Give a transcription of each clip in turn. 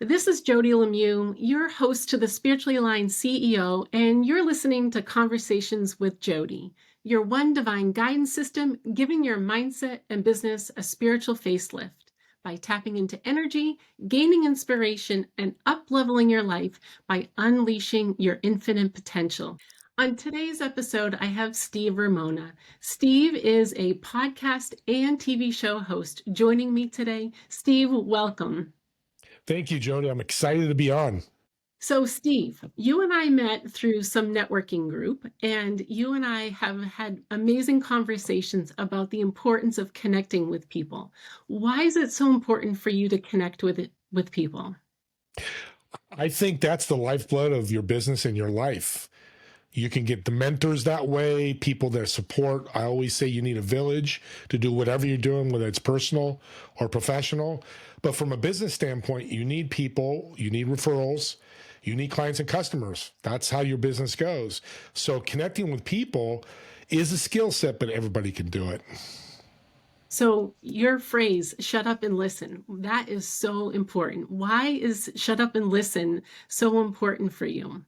This is Jody Lemieux, your host to the Spiritually Aligned CEO, and you're listening to Conversations with Jody, your one divine guidance system giving your mindset and business a spiritual facelift by tapping into energy, gaining inspiration, and up-leveling your life by unleashing your infinite potential. On today's episode, I have Steve Ramona. Steve is a podcast and TV show host joining me today. Steve, welcome. Thank you, Jody. I'm excited to be on. So, Steve, you and I met through some networking group, and you and I have had amazing conversations about the importance of connecting with people. Why is it so important for you to connect with people? I think that's the lifeblood of your business and your life. You can get the mentors that way, people that support. I always say you need a village to do whatever you're doing, whether it's personal or professional. But from a business standpoint, you need people, you need referrals, you need clients and customers. That's how your business goes. So connecting with people is a skill set, but everybody can do it. So, your phrase, shut up and listen, that is so important. Why is shut up and listen so important for you?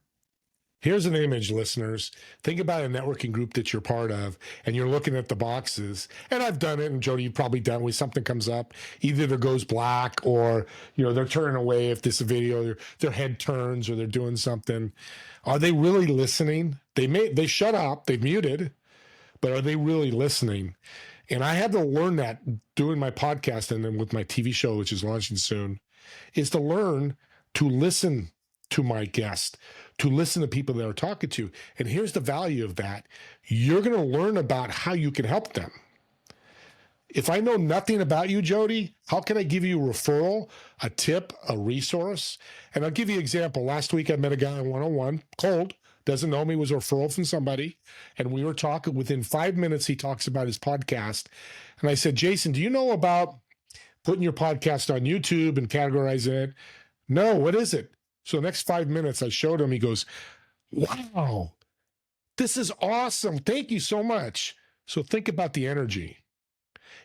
Here's an image, listeners. Think about a networking group that you're part of, and you're looking at the boxes. And I've done it, and Jody, you've probably done it when something comes up. Either there goes black, or they're turning away if this video, their head turns, or they're doing something. Are they really listening? They shut up, they've muted, but are they really listening? And I had to learn that doing my podcast and then with my TV show, which is launching soon, is to learn to listen to my guest, to listen to people that are talking to. And here's the value of that. You're going to learn about how you can help them. If I know nothing about you, Jody, how can I give you a referral, a tip, a resource? And I'll give you an example. Last week, I met a guy on 101, cold, doesn't know me, was a referral from somebody. And we were talking. Within 5 minutes, he talks about his podcast. And I said, Jason, do you know about putting your podcast on YouTube and categorizing it? No, what is it? So the next 5 minutes, I showed him. He goes, wow, this is awesome. Thank you so much. So think about the energy.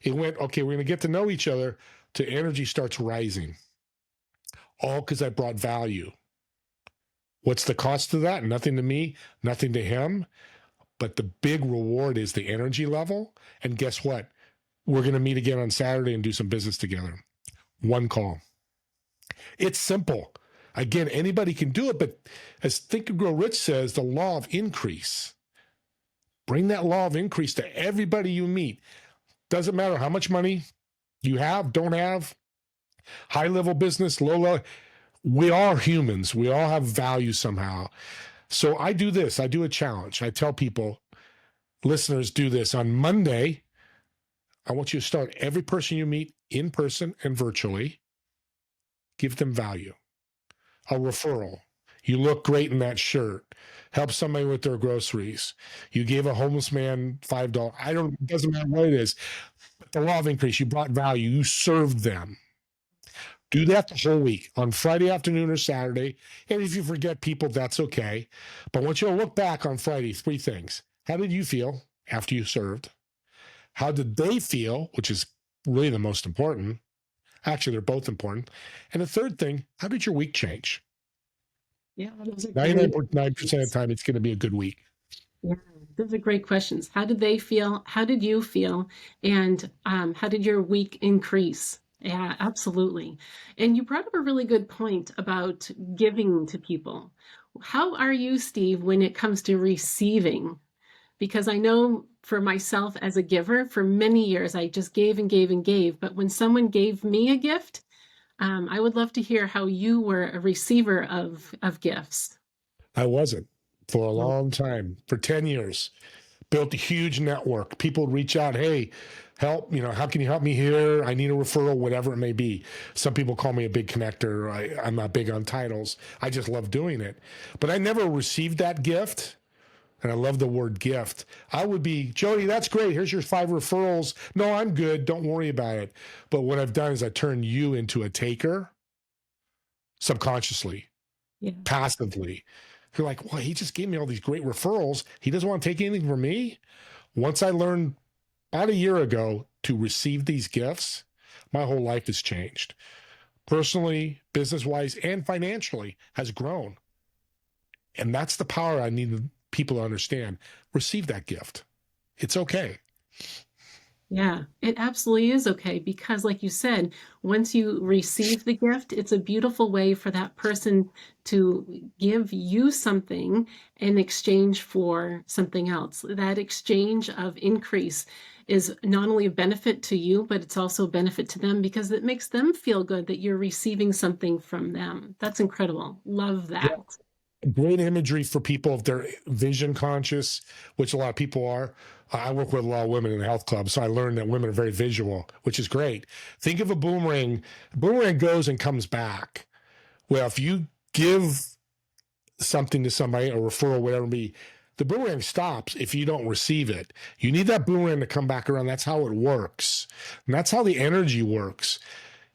It went, okay, we're going to get to know each other, to energy starts rising. All because I brought value. What's the cost of that? Nothing to me, nothing to him. But the big reward is the energy level. And guess what? We're going to meet again on Saturday and do some business together. One call. It's simple. Again, anybody can do it, but as Think and Grow Rich says, the law of increase. Bring that law of increase to everybody you meet. Doesn't matter how much money you have, don't have, high-level business, low-level. We are humans. We all have value somehow. So I do this. I do a challenge. I tell people, listeners, do this. On Monday, I want you to start every person you meet in person and virtually. Give them value. A referral. You look great in that shirt. Help somebody with their groceries. You gave a homeless man $5. It doesn't matter what it is. But the law of increase, you brought value. You served them. Do that the whole week, on Friday afternoon or Saturday. And if you forget people, that's okay. But I want you to look back on Friday, 3 things. How did you feel after you served? How did they feel, which is really the most important? Actually, they're both important. And the third thing, how did your week change? Yeah, 99.9% of the time, it's going to be a good week. Yeah, those are great questions. How did they feel? How did you feel? And how did your week increase? Yeah, absolutely. And you brought up a really good point about giving to people. How are you, Steve, when it comes to receiving? Because I know for myself as a giver, for many years, I just gave and gave and gave. But when someone gave me a gift, I would love to hear how you were a receiver of gifts. I wasn't for a long time, for 10 years. Built a huge network. People would reach out, hey, help, how can you help me here? I need a referral, whatever it may be. Some people call me a big connector. I'm not big on titles. I just love doing it. But I never received that gift. And I love the word gift. I would be, Jody, that's great. Here's your 5 referrals. No, I'm good. Don't worry about it. But what I've done is I turned you into a taker subconsciously, passively. You're like, well, he just gave me all these great referrals. He doesn't want to take anything from me. Once I learned about a year ago to receive these gifts, my whole life has changed. personally, business-wise, and financially has grown. And that's the power I need people to understand. Receive that gift. It's okay. Yeah, it absolutely is okay because, like you said, once you receive the gift, it's a beautiful way for that person to give you something in exchange for something else. That exchange of increase is not only a benefit to you, but it's also a benefit to them because it makes them feel good that you're receiving something from them. That's incredible. Love that. Great imagery for people if they're vision conscious, which a lot of people are. I work with a lot of women in the health club, so I learned that women are very visual, which is great. Think of a boomerang. Boomerang goes and comes back. Well, if you give something to somebody, a referral, whatever it be, the boomerang stops if you don't receive it. You need that boomerang to come back around. That's how it works. And that's how the energy works.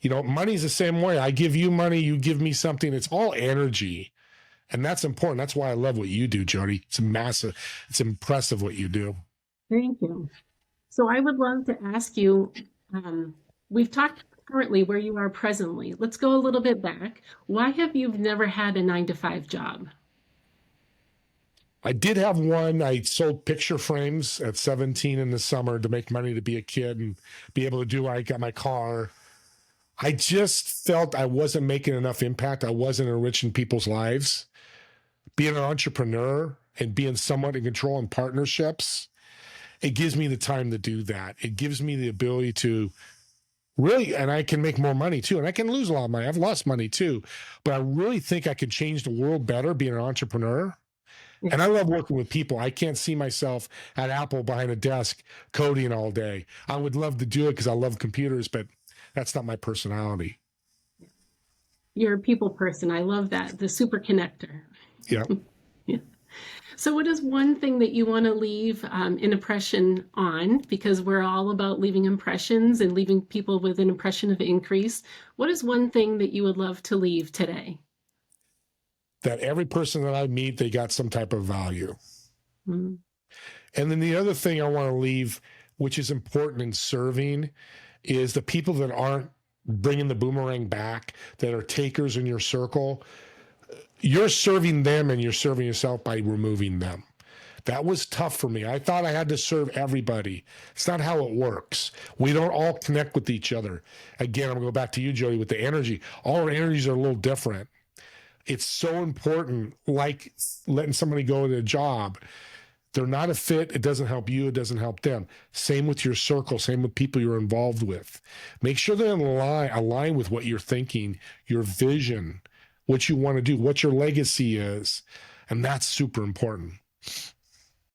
Money's the same way. I give you money, you give me something. It's all energy. And that's important. That's why I love what you do, Jody. It's massive. It's impressive what you do. Thank you. So I would love to ask you, we've talked currently where you are presently. Let's go a little bit back. Why have you never had a 9 to 5 job? I did have one. I sold picture frames at 17 in the summer to make money to be a kid and be able to do. I got my car. I just felt I wasn't making enough impact. I wasn't enriching people's lives. Being an entrepreneur and being somewhat in control in partnerships, it gives me the time to do that. It gives me the ability to really, and I can make more money too. And I can lose a lot of money. I've lost money too. But I really think I can change the world better being an entrepreneur. And I love working with people. I can't see myself at Apple behind a desk coding all day. I would love to do it because I love computers, but that's not my personality. You're a people person. I love that. The super connector. Yeah. Yeah. So, what is one thing that you want to leave an impression on? Because we're all about leaving impressions and leaving people with an impression of increase. What is one thing that you would love to leave today? That every person that I meet, they got some type of value. Mm. And then the other thing I want to leave, which is important in serving, is the people that aren't bringing the boomerang back, that are takers in your circle. You're serving them and you're serving yourself by removing them. That was tough for me. I thought I had to serve everybody. It's not how it works. We don't all connect with each other. Again, I'm going to go back to you, Jody, with the energy. All our energies are a little different. It's so important, like letting somebody go to a job. They're not a fit. It doesn't help you. It doesn't help them. Same with your circle. Same with people you're involved with. Make sure they're align with what you're thinking, your vision, what you want to do, what your legacy is. And that's super important.